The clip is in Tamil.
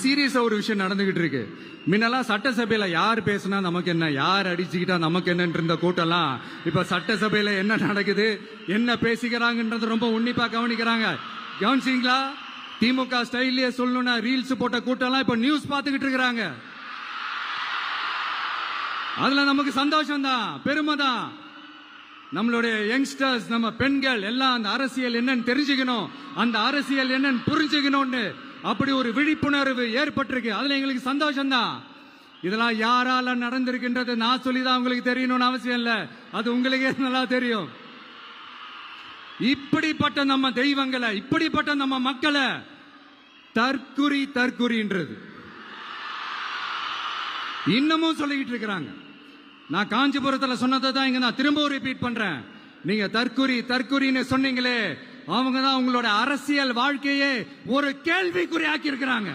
சீரியஸா ஒரு விஷயம் நடந்துகிட்டு இருக்கு. முன்னெல்லாம் சட்டசபையில யார் பேசினா நமக்கு என்ன, யார் அடிச்சுக்கிட்டா நமக்கு என்னன்னு இருந்த கூட்டம்லாம் இப்ப சட்டசபையில என்ன நடக்குது, என்ன பேசிக்கிறாங்கன்றது ரொம்ப உன்னிப்பா கவனிக்கிறாங்க. கவனிச்சீங்களா? திமுக ஸ்டைல்லயே சொல்லணும்னா ரீல்ஸ் போட்ட கூட்டம்லாம் இப்ப நியூஸ் பார்த்துக்கிட்டு இருக்கிறாங்க. அதுல நமக்கு சந்தோஷம் தான், பெருமை தான். நம்மளுடைய யங்ஸ்டர்ஸ், நம்ம பெண்கள் எல்லாம் அந்த அரசியல் என்னன்னு தெரிஞ்சுக்கணும், அந்த அரசியல் என்னன்னு புரிஞ்சுக்கணும்னு அப்படி ஒரு விழிப்புணர்வு ஏற்பட்டிருக்கு. அதுல எங்களுக்கு சந்தோஷம் தான். இதெல்லாம் யாரால நடந்திருக்கின்றது நான் சொல்லிதான் உங்களுக்கு தெரியணும்னு அவசியம் இல்ல, அது உங்களுக்கே நல்லா தெரியும். இப்படிப்பட்ட நம்ம தெய்வங்களை, இப்படிப்பட்ட நம்ம மக்களை தற்குறின்றது இன்னமும் சொல்லிக்கிட்டு இருக்கிறாங்க. நான் காஞ்சிபுரத்தில் சொன்னதை தான் இங்க நான் திரும்பவும் ரிப்பீட் பண்றேன். நீங்க தற்குறின்னு சொன்னீங்களே, அவங்க தான் உங்களோட அரசியல் வாழ்க்கையே ஒரு கேள்விக்குறி ஆக்கி இருக்கிறாங்க.